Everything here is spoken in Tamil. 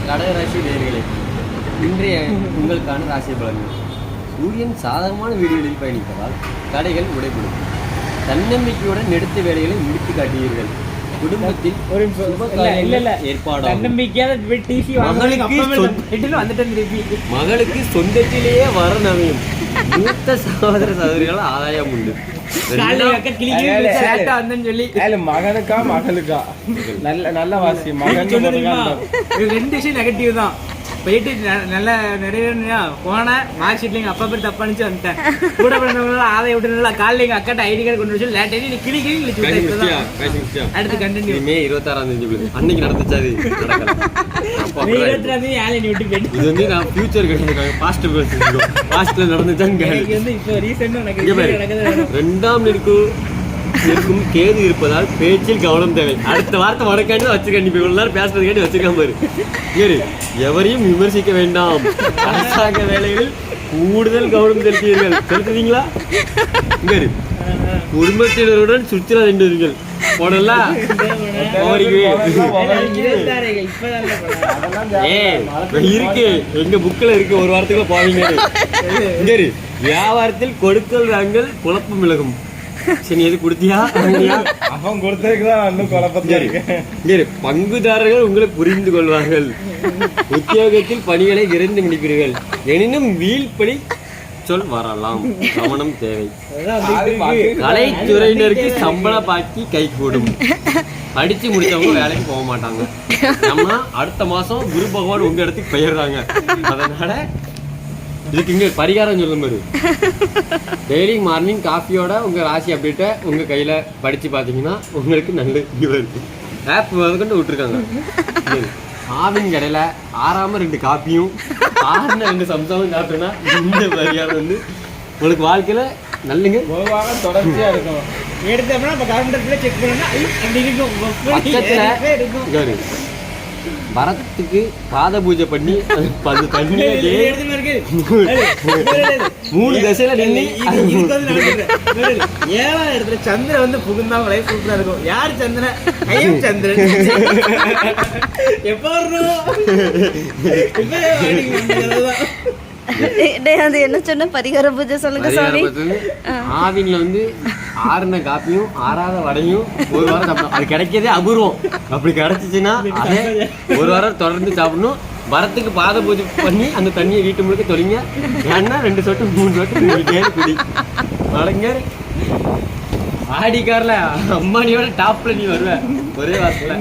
கடகராசி நேயர்களே, இன்றைய உங்களுக்கான ராசி பலன்கள். சூரியன் சாதகமான வீடுகளில் பயணிப்பதால் தடைகள் உடைபடும். தன்னம்பிக்கையுடன் எடுத்த வேலைகளை முடித்து காட்டுவீர்கள். குடும்பத்தில் மகளுக்கு சொந்தத்திலேயே வரன் அமையும். மூத்த சகோதர சகோதரிகள் ஆதாயம் உண்டு. மகனுக்கா மகளுக்கா நல்ல வாசி மகன் ரெண்டு விஷயம் நெகட்டிவ் தான். போயிட்டு நல்லா நிறைய போன மார்க் ஷீட்ல எங்க அப்பா பேர் தப்பா அனுப்பிச்சு வந்துட்டேன். கூட பண்ணவங்க ஆதாய விட்டு காலையில் எங்க அக்காட்ட ஐடி கார்டு கொண்டு வச்சு லேட் ஆகி கிளி அடுத்து கண்டினியூ. மே 26 அன்னைக்கு நடந்துச்சாது. மே 26 ஆளை நீ விட்டு போயிட்டு இது வந்து நான் ஃபியூச்சர் கேட்டிருக்காங்க. பாஸ்ட்ல நடந்துச்சாங்க. இப்போ ரீசெண்டா நடக்குது. ரெண்டாம் இருக்கும் கேது இருப்பதால் பேச்சில் கவனம் தேவை. அடுத்த வார்த்தை வடக்காண்டி வச்சிருக்கேன். நீ இவ்வளவு நேரம் பேசுறது கேட்டு வச்சிருக்காம பாரு. எவரையும் விமர்சிக்க வேண்டாம். அரசாங்க வேலைகளில் கூடுதல் கவனம் செலுத்துவீங்களா? குடும்பத்தினருடன் சுற்றுலா சென்றீர்கள் போடல. இருக்கு எங்க புக்ல இருக்கு. ஒரு வாரத்துக்கு போவீங்க. வியாபாரத்தில் கொடுக்கல் வாங்கல் குழப்பம் விலகும். சரி, எது கொடுத்தியா? அவன் கொடுத்ததுக்குதான் இன்னும் குழப்பத்தியா இருக்கு. பங்குதாரர்கள் உங்களை புரிந்து கொள்வார்கள். உத்தியோகத்தில் பணிகளை விரைந்து முடிப்பீர்கள். எனினும் வீழ்படி சொல் வரலாம். கவனம் தேவை. கலைத்துறையினருக்கு சம்பள பாக்கி கை கூடும். படிச்சு முடிச்சவங்க வேலைக்கு போக மாட்டாங்க. நம்ம அடுத்த மாசம் குரு பகவான் உங்க இடத்துக்கு பெயர்றாங்க. அதனால இதுக்கு இங்க பரிகாரம் சொல்லும் பாரு. டெய்லி மார்னிங் காஃபியோட உங்க ராசி அப்டேட்டை உங்க கையில படிச்சு பாத்தீங்கன்னா உங்களுக்கு நல்ல ஆப் கொண்டு விட்டுருக்காங்க. ஆவின் கடையில 6ஆம 2 காப்பியும் 6ன 2 சம்சாவும் சாப்பிட்டோன்னா இந்த பரிகாரம் வந்து உங்களுக்கு வாழ்க்கையில நல்லுங்க தொடர்ச்சியா இருக்கும். எடுத்தோம்னா நம்ம கவுண்டர்ல செக் பண்ணா பரத்துக்கு பாத பூஜை பண்ணி அது தண்ணியே 3 தசையில நின்று 7ஆம் இடத்துல சந்திரன் வந்து புகுந்தா லைஃப் சூப்பரா இருக்கும். யார் சந்திரன்? ஐயம் சந்திரன். எப்போ அது என்ன சொன்ன பரிகார பூஜை சொல்லுங்க சாமி. ஆவின்ல வந்து 6ன காப்பியும் 6ஆத வடையும் ஒரு வாரம் சாப்பிடணும். அது கிடைக்கிறதே அபூர்வம். அப்படி கிடைச்சிச்சுன்னா அதே ஒரு வாரம் தொடர்ந்து சாப்பிடணும். வரத்துக்கு பாத பூஜை பண்ணி அந்த தண்ணியை வீட்டு முழுக்க தொழிங்க. ஏன்னா 2 சொட்டு 3 சொட்டு குடி வளங்க. ஆடிக்கார்ல அம்மானியோட டாப்ல நீ வருவ ஒரே வாசத்துல.